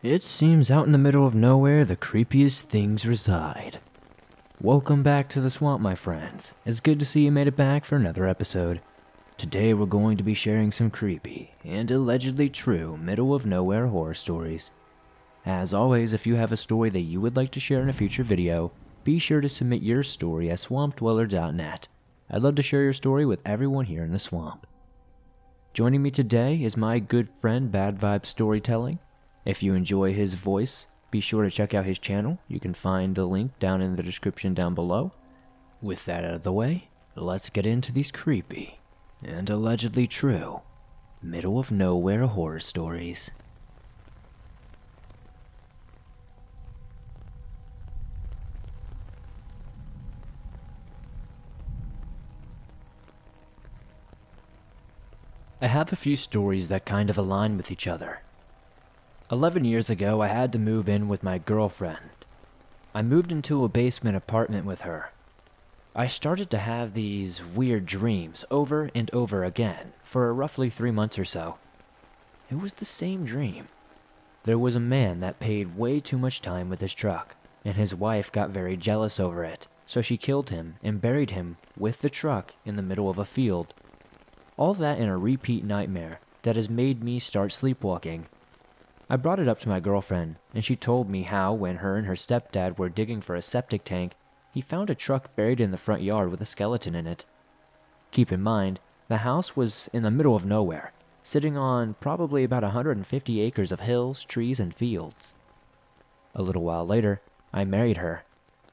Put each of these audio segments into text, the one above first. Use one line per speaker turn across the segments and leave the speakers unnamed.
It seems out in the middle of nowhere the creepiest things reside. Welcome back to the swamp, my friends. It's good to see you made it back for another episode. Today we're going to be sharing some creepy and allegedly true middle of nowhere horror stories. As always, if you have a story that you would like to share in a future video, be sure to submit your story at swampdweller.net. I'd love to share your story with everyone here in the swamp. Joining me today is my good friend Bad Vibe Storytelling. If you enjoy his voice, be sure to check out his channel. You can find the link down in the description down below. With that out of the way, let's get into these creepy and allegedly true middle of nowhere horror stories. I have a few stories that kind of align with each other. 11 years ago, I had to move in with my girlfriend. I moved into a basement apartment with her. I started to have these weird dreams over and over again for roughly 3 months or so. It was the same dream. There was a man that paid way too much time with his truck, and his wife got very jealous over it, so she killed him and buried him with the truck in the middle of a field. All that in a repeat nightmare that has made me start sleepwalking. I brought it up to my girlfriend, and she told me how when her and her stepdad were digging for a septic tank, he found a truck buried in the front yard with a skeleton in it. Keep in mind, the house was in the middle of nowhere, sitting on probably about 150 acres of hills, trees, and fields. A little while later, I married her,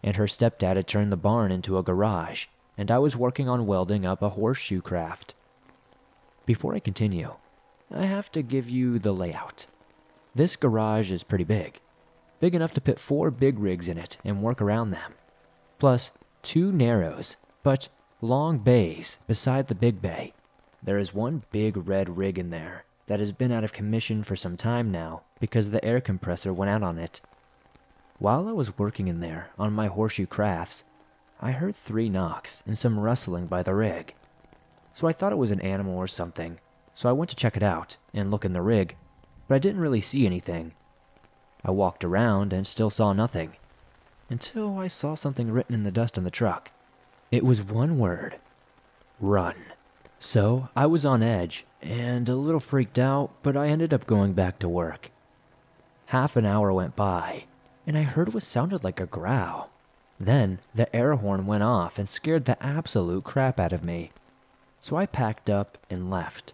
and her stepdad had turned the barn into a garage, and I was working on welding up a horseshoe craft. Before I continue, I have to give you the layout. This garage is pretty big enough to put 4 big rigs in it and work around them, plus 2 narrows but long bays beside the big bay. There is one big red rig in there that has been out of commission for some time now because the air compressor went out on it. While I was working in there on my horseshoe crafts, I heard 3 knocks and some rustling by the rig. So I thought it was an animal or something, so I went to check it out and look in the rig, but I didn't really see anything. I walked around and still saw nothing, until I saw something written in the dust on the truck. It was one word: run. So I was on edge and a little freaked out, but I ended up going back to work. Half an hour went by, and I heard what sounded like a growl. Then the air horn went off and scared the absolute crap out of me. So I packed up and left.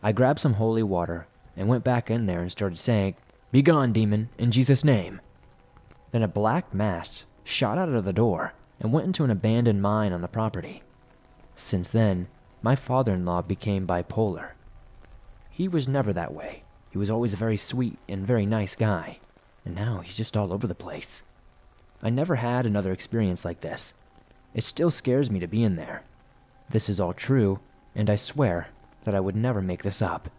I grabbed some holy water and went back in there and started saying, "Be gone, demon, in Jesus' name." Then a black mass shot out of the door and went into an abandoned mine on the property. Since then, my father-in-law became bipolar. He was never that way. He was always a very sweet and very nice guy, and now he's just all over the place. I never had another experience like this. It still scares me to be in there. This is all true, and I swear that I would never make this up.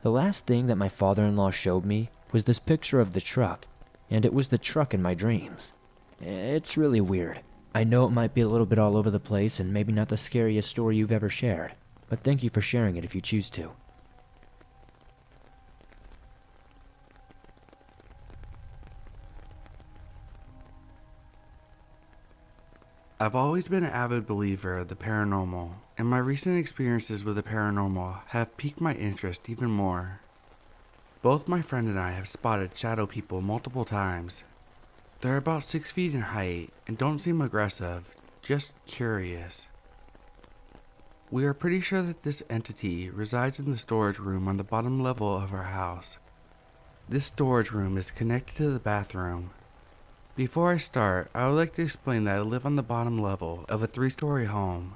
The last thing that my father-in-law showed me was this picture of the truck, and it was the truck in my dreams. It's really weird. I know it might be a little bit all over the place and maybe not the scariest story you've ever shared, but thank you for sharing it if you choose to.
I've always been an avid believer of the paranormal, and my recent experiences with the paranormal have piqued my interest even more. Both my friend and I have spotted shadow people multiple times. They're about 6 feet in height and don't seem aggressive, just curious. We are pretty sure that this entity resides in the storage room on the bottom level of our house. This storage room is connected to the bathroom. Before I start, I would like to explain that I live on the bottom level of a 3-story home.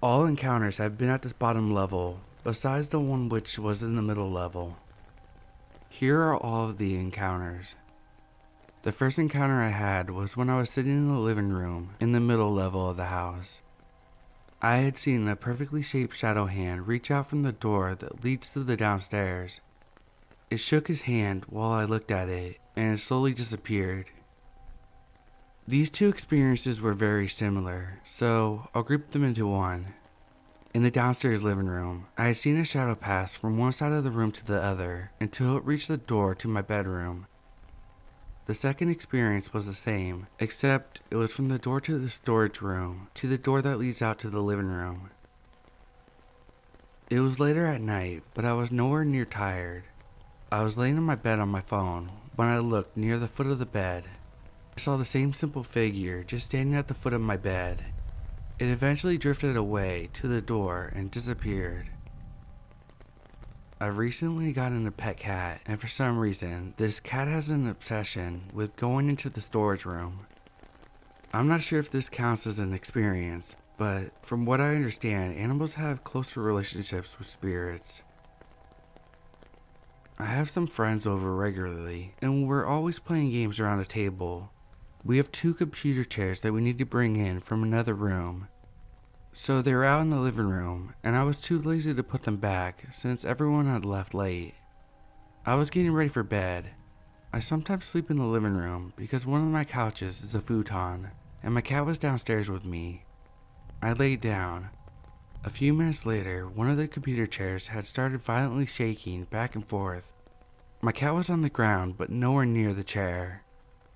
All encounters have been at this bottom level, besides the one which was in the middle level. Here are all of the encounters. The first encounter I had was when I was sitting in the living room in the middle level of the house. I had seen a perfectly shaped shadow hand reach out from the door that leads to the downstairs. It shook his hand while I looked at it, and it slowly disappeared. These two experiences were very similar, so I'll group them into one. In the downstairs living room, I had seen a shadow pass from one side of the room to the other until it reached the door to my bedroom. The second experience was the same, except it was from the door to the storage room to the door that leads out to the living room. It was later at night, but I was nowhere near tired. I was laying in my bed on my phone when I looked near the foot of the bed. I saw the same simple figure just standing at the foot of my bed. It eventually drifted away to the door and disappeared. I've recently gotten a pet cat, and for some reason, this cat has an obsession with going into the storage room. I'm not sure if this counts as an experience, but from what I understand, animals have closer relationships with spirits. I have some friends over regularly, and we're always playing games around a table. We have 2 computer chairs that we need to bring in from another room. So they were out in the living room, and I was too lazy to put them back since everyone had left late. I was getting ready for bed. I sometimes sleep in the living room because one of my couches is a futon, and my cat was downstairs with me. I laid down. A few minutes later, one of the computer chairs had started violently shaking back and forth. My cat was on the ground, but nowhere near the chair.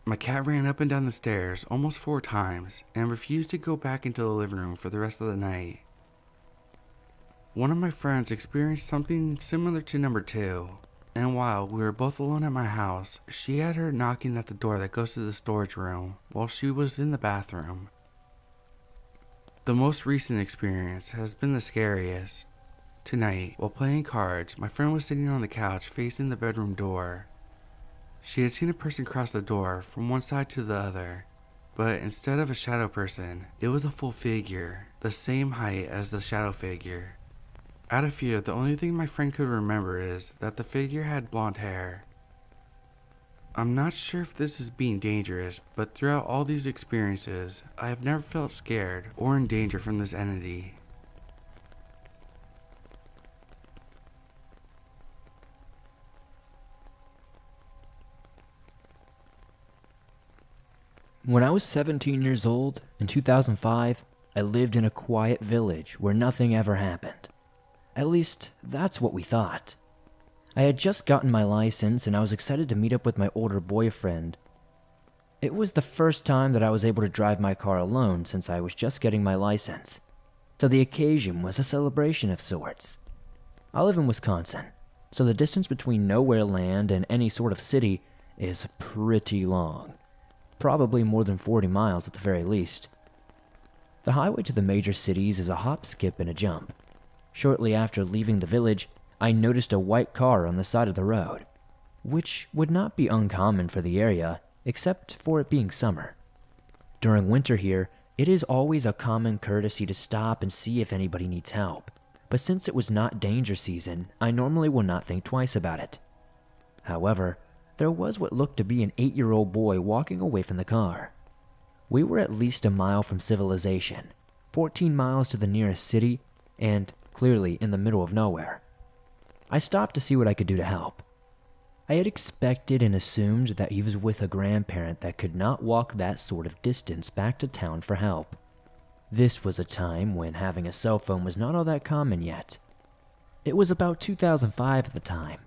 My cat ran up and down the stairs almost 4 times and refused to go back into the living room for the rest of the night. One of my friends experienced something similar to number 2, and while we were both alone at my house, she had heard knocking at the door that goes to the storage room while she was in the bathroom. The most recent experience has been the scariest. Tonight, while playing cards, my friend was sitting on the couch facing the bedroom door. She had seen a person cross the door from one side to the other, but instead of a shadow person, it was a full figure, the same height as the shadow figure. Out of fear, the only thing my friend could remember is that the figure had blonde hair. I'm not sure if this is being dangerous, but throughout all these experiences, I have never felt scared or in danger from this entity.
When I was 17 years old, in 2005, I lived in a quiet village where nothing ever happened. At least, that's what we thought. I had just gotten my license and I was excited to meet up with my older boyfriend. It was the first time that I was able to drive my car alone since I was just getting my license, so the occasion was a celebration of sorts. I live in Wisconsin, so the distance between nowhere land and any sort of city is pretty long. Probably more than 40 miles at the very least. The highway to the major cities is a hop, skip, and a jump. Shortly after leaving the village, I noticed a white car on the side of the road, which would not be uncommon for the area, except for it being summer. During winter here, it is always a common courtesy to stop and see if anybody needs help, but since it was not danger season, I normally will not think twice about it. However, there was what looked to be an 8-year-old boy walking away from the car. We were at least a mile from civilization, 14 miles to the nearest city, and clearly in the middle of nowhere. I stopped to see what I could do to help. I had expected and assumed that he was with a grandparent that could not walk that sort of distance back to town for help. This was a time when having a cell phone was not all that common yet. It was about 2005 at the time.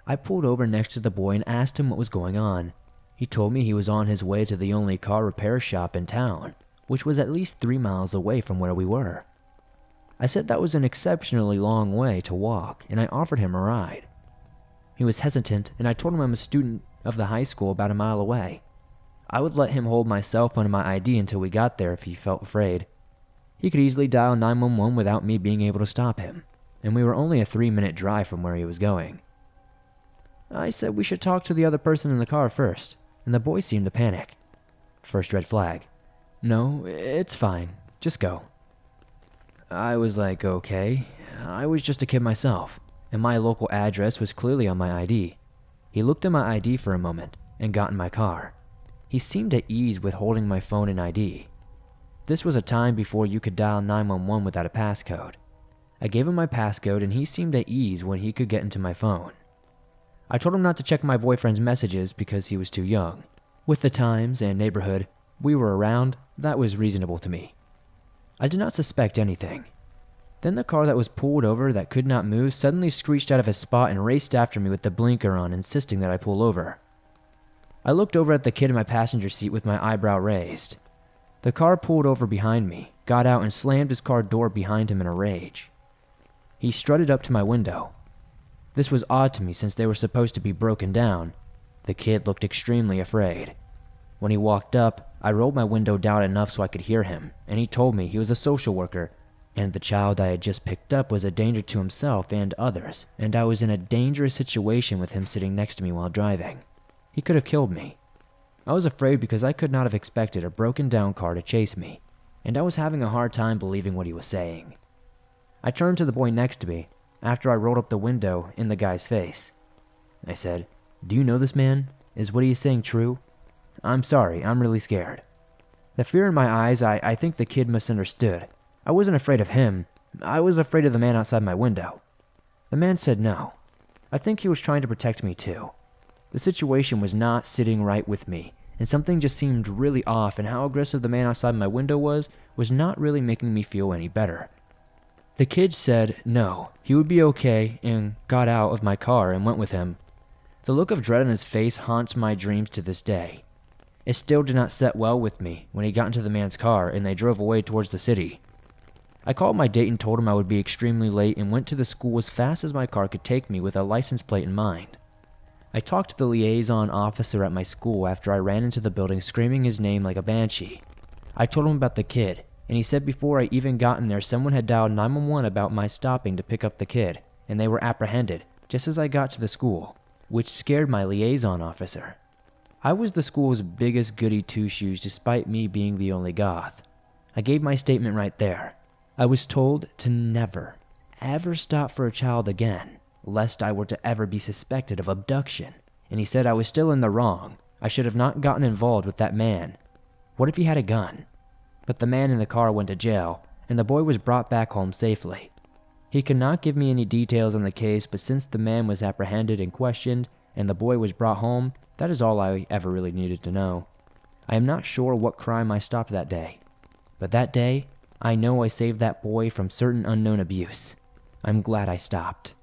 I pulled over next to the boy and asked him what was going on. He told me he was on his way to the only car repair shop in town, which was at least 3 miles away from where we were. I said that was an exceptionally long way to walk, and I offered him a ride. He was hesitant, and I told him I'm a student of the high school about a mile away. I would let him hold my cell phone and my ID until we got there if he felt afraid. He could easily dial 911 without me being able to stop him, and we were only a 3-minute drive from where he was going. I said we should talk to the other person in the car first, and the boy seemed to panic. First red flag. No, it's fine. Just go. I was like, okay. I was just a kid myself, and my local address was clearly on my ID. He looked at my ID for a moment and got in my car. He seemed at ease with holding my phone and ID. This was a time before you could dial 911 without a passcode. I gave him my passcode and he seemed at ease when he could get into my phone. I told him not to check my boyfriend's messages because he was too young. With the times and neighborhood we were around, that was reasonable to me. I did not suspect anything. Then the car that was pulled over that could not move suddenly screeched out of its spot and raced after me with the blinker on, insisting that I pull over. I looked over at the kid in my passenger seat with my eyebrow raised. The car pulled over behind me, got out, and slammed his car door behind him in a rage. He strutted up to my window. This was odd to me since they were supposed to be broken down. The kid looked extremely afraid. When he walked up, I rolled my window down enough so I could hear him, and he told me he was a social worker, and the child I had just picked up was a danger to himself and others, and I was in a dangerous situation with him sitting next to me while driving. He could have killed me. I was afraid because I could not have expected a broken down car to chase me, and I was having a hard time believing what he was saying. I turned to the boy next to me after I rolled up the window in the guy's face. I said, "Do you know this man? Is what he is saying true? I'm sorry, I'm really scared." The fear in my eyes, I think the kid misunderstood. I wasn't afraid of him. I was afraid of the man outside my window. The man said no. I think he was trying to protect me too. The situation was not sitting right with me, and something just seemed really off, and how aggressive the man outside my window was not really making me feel any better. The kid said no, he would be okay, and got out of my car and went with him. The look of dread on his face haunts my dreams to this day. It still did not set well with me when he got into the man's car and they drove away towards the city. I called my date and told him I would be extremely late and went to the school as fast as my car could take me with a license plate in mind. I talked to the liaison officer at my school after I ran into the building screaming his name like a banshee. I told him about the kid, and he said before I even got in there someone had dialed 911 about my stopping to pick up the kid, and they were apprehended just as I got to the school, which scared my liaison officer. I was the school's biggest goody two-shoes despite me being the only goth. I gave my statement right there. I was told to never, ever stop for a child again, lest I were to ever be suspected of abduction, and he said I was still in the wrong. I should have not gotten involved with that man. What if he had a gun? But the man in the car went to jail, and the boy was brought back home safely. He could not give me any details on the case, but since the man was apprehended and questioned, and the boy was brought home, that is all I ever really needed to know. I am not sure what crime I stopped that day, but that day, I know I saved that boy from certain unknown abuse. I'm glad I stopped.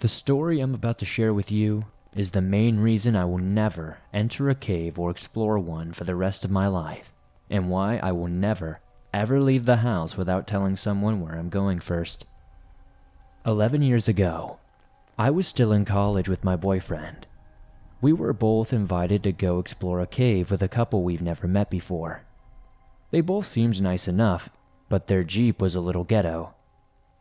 The story I'm about to share with you is the main reason I will never enter a cave or explore one for the rest of my life, and why I will never, ever leave the house without telling someone where I'm going first. 11 years ago, I was still in college with my boyfriend. We were both invited to go explore a cave with a couple we've never met before. They both seemed nice enough, but their Jeep was a little ghetto.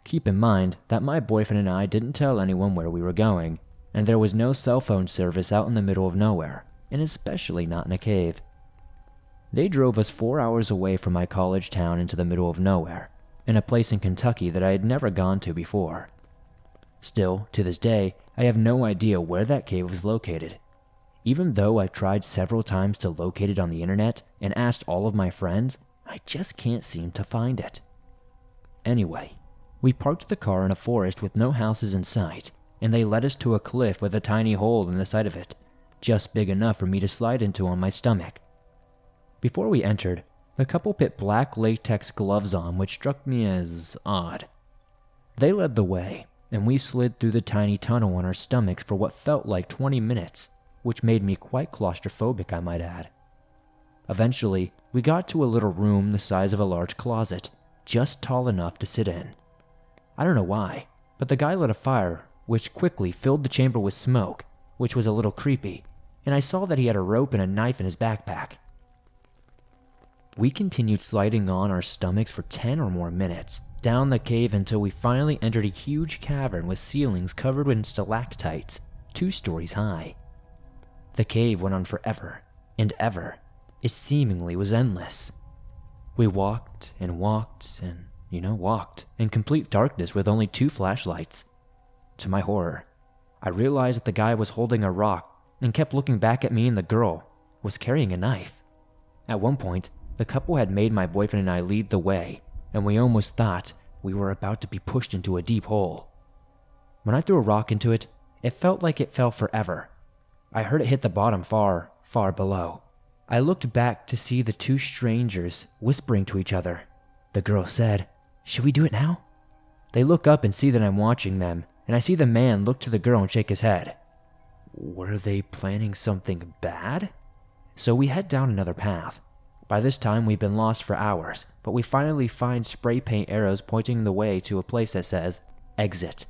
Keep in mind that my boyfriend and I didn't tell anyone where we were going, and there was no cell phone service out in the middle of nowhere, and especially not in a cave. They drove us 4 hours away from my college town into the middle of nowhere, in a place in Kentucky that I had never gone to before. Still, to this day, I have no idea where that cave was located. Even though I've tried several times to locate it on the internet and asked all of my friends, I just can't seem to find it. Anyway, we parked the car in a forest with no houses in sight, and they led us to a cliff with a tiny hole in the side of it, just big enough for me to slide into on my stomach. Before we entered, the couple put black latex gloves on, which struck me as odd. They led the way, and we slid through the tiny tunnel on our stomachs for what felt like 20 minutes, which made me quite claustrophobic, I might add. Eventually, we got to a little room the size of a large closet, just tall enough to sit in. I don't know why, but the guy lit a fire, which quickly filled the chamber with smoke, which was a little creepy, and I saw that he had a rope and a knife in his backpack. We continued sliding on our stomachs for 10 or more minutes, down the cave until we finally entered a huge cavern with ceilings covered in stalactites, 2 stories high. The cave went on forever and ever. It seemingly was endless. We walked and walked and, walked in complete darkness with only 2 flashlights. To my horror, I realized that the guy was holding a rock and kept looking back at me, and the girl was carrying a knife. At one point, the couple had made my boyfriend and I lead the way, and we almost thought we were about to be pushed into a deep hole. When I threw a rock into it, it felt like it fell forever. I heard it hit the bottom far, far below. I looked back to see the two strangers whispering to each other. The girl said, "Should we do it now?" They look up and see that I'm watching them, and I see the man look to the girl and shake his head. Were they planning something bad? So we head down another path. By this time, we've been lost for hours, but we finally find spray paint arrows pointing the way to a place that says, "Exit."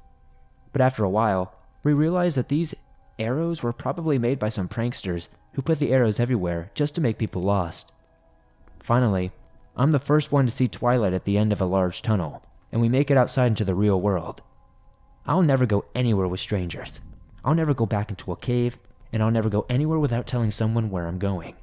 But after a while, we realize that these arrows were probably made by some pranksters who put the arrows everywhere just to make people lost. Finally, I'm the first one to see twilight at the end of a large tunnel, and we make it outside into the real world. I'll never go anywhere with strangers. I'll never go back into a cave, and I'll never go anywhere without telling someone where I'm going.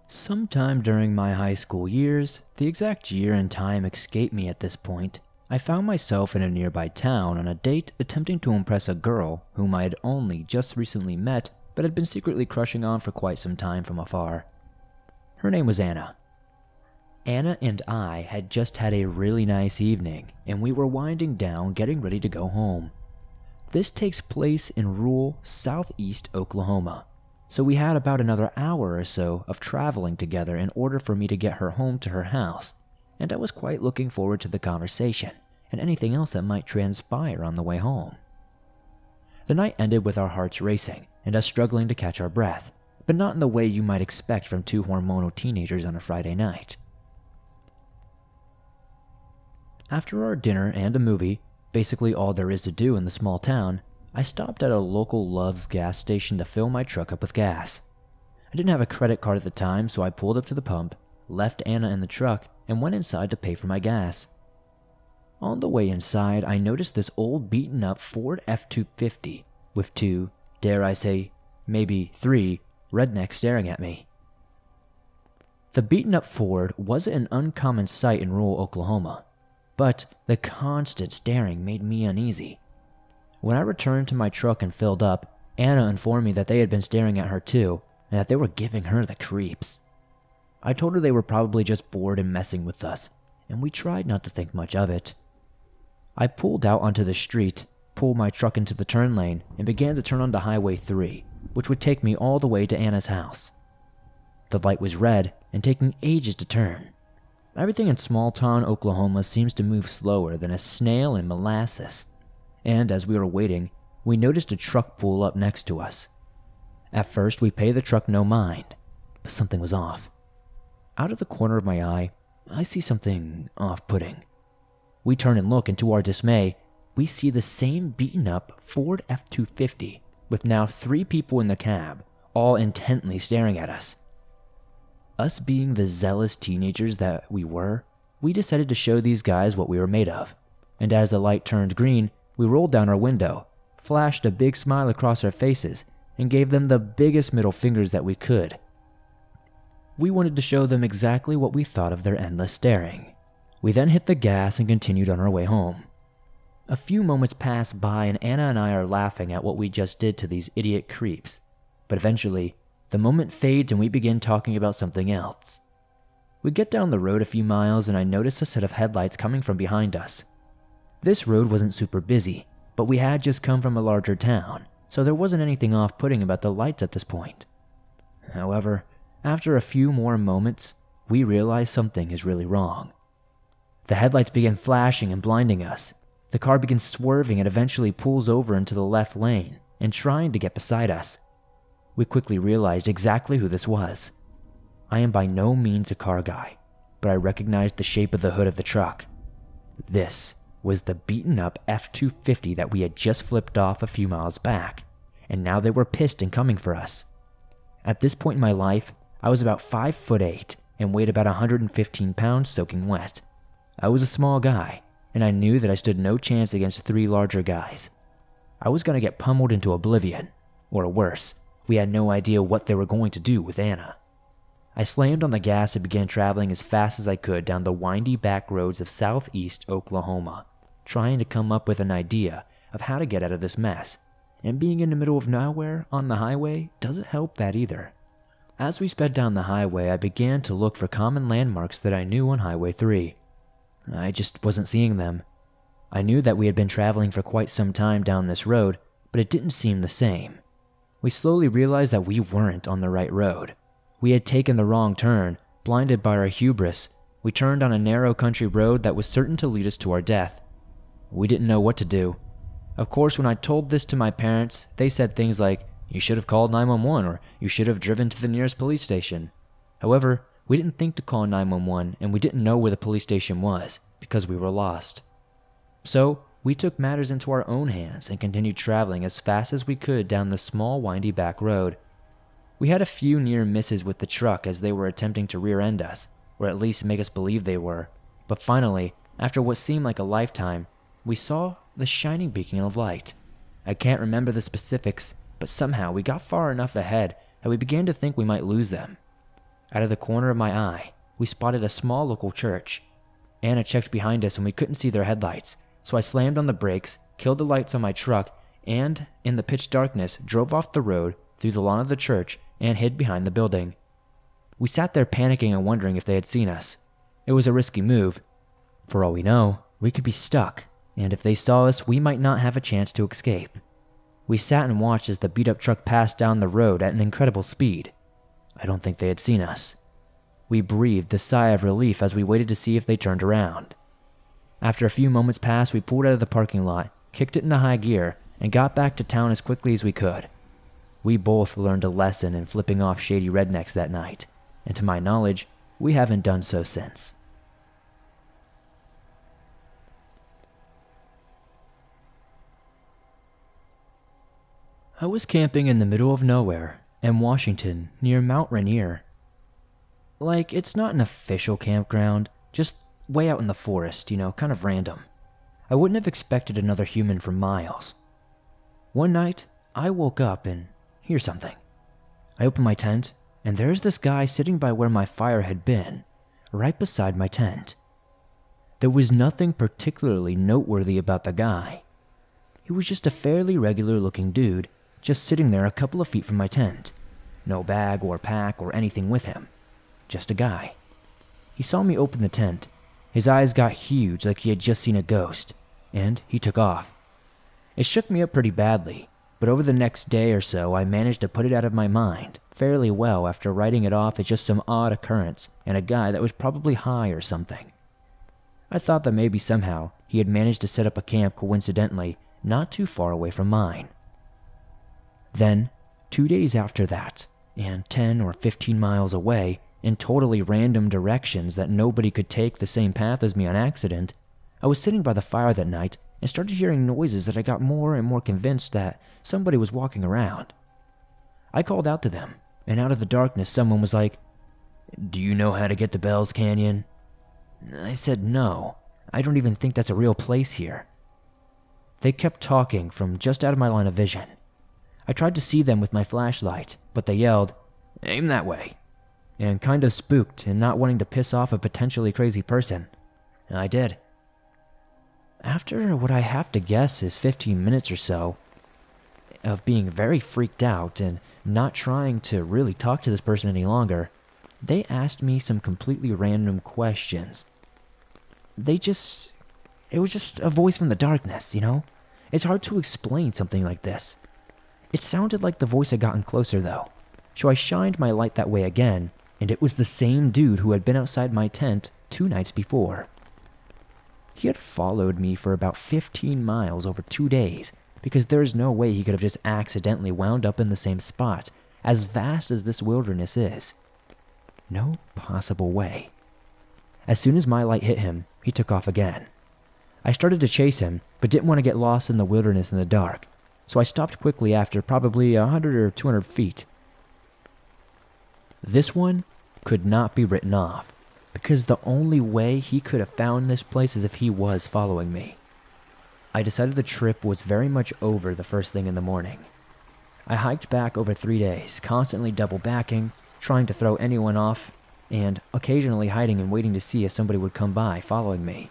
Sometime during my high school years, the exact year and time escape me at this point, I found myself in a nearby town on a date attempting to impress a girl whom I had only just recently met but had been secretly crushing on for quite some time from afar. Her name was Anna. Anna and I had just had a really nice evening, and we were winding down getting ready to go home. This takes place in rural southeast Oklahoma, so we had about another hour or so of traveling together in order for me to get her home to her house, and I was quite looking forward to the conversation and anything else that might transpire on the way home. The night ended with our hearts racing and us struggling to catch our breath, but not in the way you might expect from two hormonal teenagers on a Friday night. After our dinner and a movie, basically all there is to do in the small town, I stopped at a local Love's gas station to fill my truck up with gas. I didn't have a credit card at the time, so I pulled up to the pump, left Anna in the truck, and went inside to pay for my gas. On the way inside, I noticed this old beaten-up Ford F-250 with two, dare I say, maybe three, rednecks staring at me. The beaten-up Ford wasn't an uncommon sight in rural Oklahoma, but the constant staring made me uneasy. When I returned to my truck and filled up, Anna informed me that they had been staring at her too, and that they were giving her the creeps. I told her they were probably just bored and messing with us, and we tried not to think much of it. I pulled out onto the street, pulled my truck into the turn lane, and began to turn onto Highway 3, which would take me all the way to Anna's house. The light was red and taking ages to turn. Everything in small-town Oklahoma seems to move slower than a snail in molasses, and as we were waiting, we noticed a truck pull up next to us. At first, we paid the truck no mind, but something was off. Out of the corner of my eye, I see something off-putting. We turn and look, and to our dismay, we see the same beaten-up Ford F-250 with now 3 people in the cab, all intently staring at us. Us being the zealous teenagers that we were, we decided to show these guys what we were made of, and as the light turned green, we rolled down our window, flashed a big smile across our faces, and gave them the biggest middle fingers that we could. We wanted to show them exactly what we thought of their endless staring. We then hit the gas and continued on our way home. A few moments pass by and Anna and I are laughing at what we just did to these idiot creeps, but eventually, the moment fades and we begin talking about something else. We get down the road a few miles and I notice a set of headlights coming from behind us. This road wasn't super busy, but we had just come from a larger town, so there wasn't anything off-putting about the lights at this point. However, after a few more moments, we realize something is really wrong. The headlights begin flashing and blinding us. The car begins swerving and eventually pulls over into the left lane and trying to get beside us. We quickly realized exactly who this was. I am by no means a car guy, but I recognized the shape of the hood of the truck. This was the beaten-up F-250 that we had just flipped off a few miles back, and now they were pissed and coming for us. At this point in my life, I was about 5'8" and weighed about 115 pounds soaking wet. I was a small guy, and I knew that I stood no chance against 3 larger guys. I was going to get pummeled into oblivion, or worse, we had no idea what they were going to do with Anna. I slammed on the gas and began traveling as fast as I could down the windy back roads of southeast Oklahoma, trying to come up with an idea of how to get out of this mess, and being in the middle of nowhere on the highway doesn't help that either. As we sped down the highway, I began to look for common landmarks that I knew on Highway 3. I just wasn't seeing them. I knew that we had been traveling for quite some time down this road, but it didn't seem the same. We slowly realized that we weren't on the right road. We had taken the wrong turn. Blinded by our hubris, we turned on a narrow country road that was certain to lead us to our death. We didn't know what to do. Of course, when I told this to my parents, they said things like, "You should have called 911 or you should have driven to the nearest police station." However, we didn't think to call 911 and we didn't know where the police station was because we were lost. So, we took matters into our own hands and continued traveling as fast as we could down the small, windy back road. We had a few near misses with the truck as they were attempting to rear-end us, or at least make us believe they were. But finally, after what seemed like a lifetime, we saw the shining beacon of light. I can't remember the specifics, but somehow we got far enough ahead that we began to think we might lose them. Out of the corner of my eye, we spotted a small local church. Anna checked behind us and we couldn't see their headlights, so I slammed on the brakes, killed the lights on my truck, and, in the pitch darkness, drove off the road through the lawn of the church and hid behind the building. We sat there panicking and wondering if they had seen us. It was a risky move. For all we know, we could be stuck, and if they saw us, we might not have a chance to escape. We sat and watched as the beat-up truck passed down the road at an incredible speed. I don't think they had seen us. We breathed a sigh of relief as we waited to see if they turned around. After a few moments passed, we pulled out of the parking lot, kicked it into high gear, and got back to town as quickly as we could. We both learned a lesson in flipping off shady rednecks that night, and to my knowledge, we haven't done so since. I was camping in the middle of nowhere in Washington near Mount Rainier. Like, it's not an official campground, just way out in the forest, kind of random. I wouldn't have expected another human for miles. One night, I woke up and here's something. I opened my tent, and there's this guy sitting by where my fire had been, right beside my tent. There was nothing particularly noteworthy about the guy. He was just a fairly regular-looking dude, just sitting there a couple of feet from my tent. No bag or pack or anything with him. Just a guy. He saw me open the tent. His eyes got huge like he had just seen a ghost, and he took off. It shook me up pretty badly, but over the next day or so I managed to put it out of my mind fairly well after writing it off as just some odd occurrence and a guy that was probably high or something. I thought that maybe somehow he had managed to set up a camp coincidentally not too far away from mine. Then, 2 days after that, and 10 or 15 miles away, in totally random directions that nobody could take the same path as me on accident, I was sitting by the fire that night and started hearing noises that I got more and more convinced that somebody was walking around. I called out to them, and out of the darkness someone was like, "Do you know how to get to Bell's Canyon?" I said no. I don't even think that's a real place here. They kept talking from just out of my line of vision. I tried to see them with my flashlight, but they yelled, "Aim that way," and kind of spooked and not wanting to piss off a potentially crazy person. And I did. After what I have to guess is 15 minutes or so of being very freaked out and not trying to really talk to this person any longer, they asked me some completely random questions. It was just a voice from the darkness, It's hard to explain something like this. It sounded like the voice had gotten closer though, so I shined my light that way again, and it was the same dude who had been outside my tent 2 nights before. He had followed me for about 15 miles over 2 days, because there's no way he could have just accidentally wound up in the same spot, as vast as this wilderness is. No possible way. As soon as my light hit him, he took off again. I started to chase him, but didn't want to get lost in the wilderness in the dark, so I stopped quickly after probably 100 or 200 feet. This one could not be written off, because the only way he could have found this place is if he was following me. I decided the trip was very much over the first thing in the morning. I hiked back over 3 days, constantly double backing, trying to throw anyone off, and occasionally hiding and waiting to see if somebody would come by following me.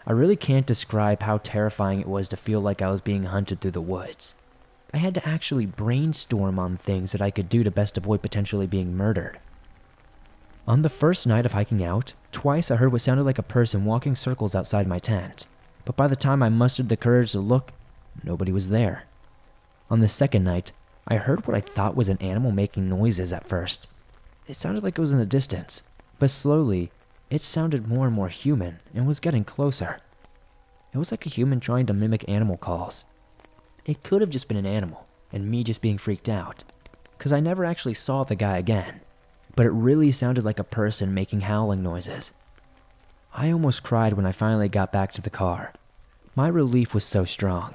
I really can't describe how terrifying it was to feel like I was being hunted through the woods. I had to actually brainstorm on things that I could do to best avoid potentially being murdered. On the first night of hiking out, twice I heard what sounded like a person walking circles outside my tent, but by the time I mustered the courage to look, nobody was there. On the second night, I heard what I thought was an animal making noises at first. It sounded like it was in the distance, but slowly, it sounded more and more human and was getting closer. It was like a human trying to mimic animal calls. It could have just been an animal, and me just being freaked out, because I never actually saw the guy again, but it really sounded like a person making howling noises. I almost cried when I finally got back to the car. My relief was so strong.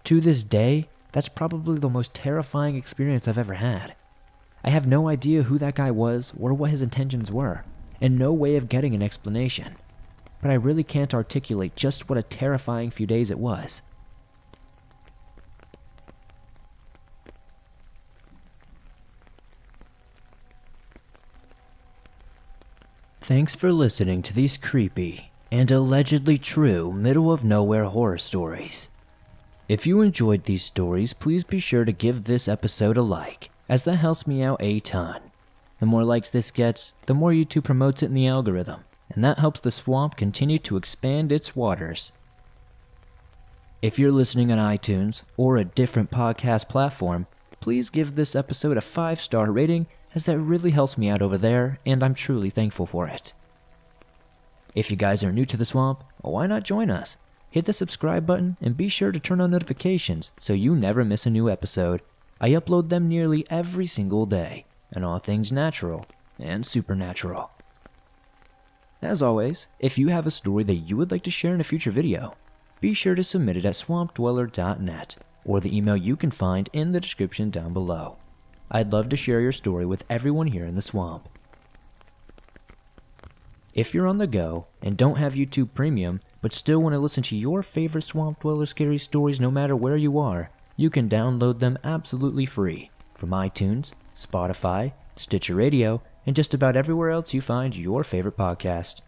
To this day, that's probably the most terrifying experience I've ever had. I have no idea who that guy was or what his intentions were, and no way of getting an explanation, but I really can't articulate just what a terrifying few days it was. Thanks for listening to these creepy and allegedly true middle-of-nowhere horror stories. If you enjoyed these stories, please be sure to give this episode a like, as that helps me out a ton. The more likes this gets, the more YouTube promotes it in the algorithm, and that helps the swamp continue to expand its waters. If you're listening on iTunes or a different podcast platform, please give this episode a 5-star rating, as that really helps me out over there, and I'm truly thankful for it. If you guys are new to the swamp, why not join us? Hit the subscribe button and be sure to turn on notifications so you never miss a new episode. I upload them nearly every single day, and all things natural and supernatural. As always, if you have a story that you would like to share in a future video, be sure to submit it at swampdweller.net or the email you can find in the description down below. I'd love to share your story with everyone here in the swamp. If you're on the go and don't have YouTube Premium, but still want to listen to your favorite Swamp Dweller scary stories no matter where you are, you can download them absolutely free from iTunes, Spotify, Stitcher Radio, and just about everywhere else you find your favorite podcast.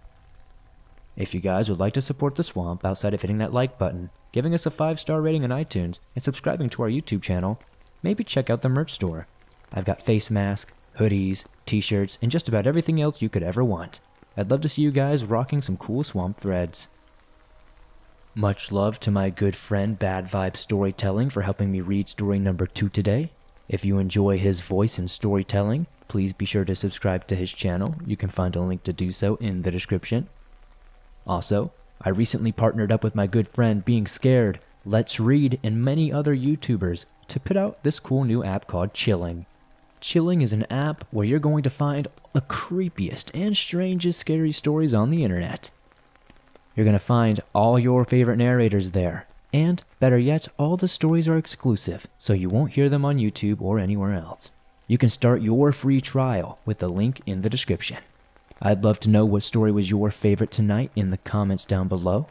If you guys would like to support the swamp outside of hitting that like button, giving us a 5-star rating on iTunes, and subscribing to our YouTube channel, maybe check out the merch store. I've got face masks, hoodies, t-shirts, and just about everything else you could ever want. I'd love to see you guys rocking some cool swamp threads. Much love to my good friend Bad Vibe Storytelling for helping me read story number 2 today. If you enjoy his voice and storytelling, please be sure to subscribe to his channel. You can find a link to do so in the description. Also, I recently partnered up with my good friend Being Scared, Let's Read, and many other YouTubers to put out this cool new app called Chilling. Chilling is an app where you're going to find the creepiest and strangest scary stories on the internet. You're going to find all your favorite narrators there, and better yet, all the stories are exclusive, so you won't hear them on YouTube or anywhere else. You can start your free trial with the link in the description. I'd love to know what story was your favorite tonight in the comments down below.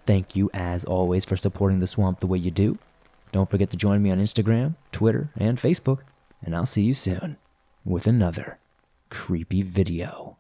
Thank you as always for supporting the swamp the way you do. Don't forget to join me on Instagram, Twitter, and Facebook, and I'll see you soon with another creepy video.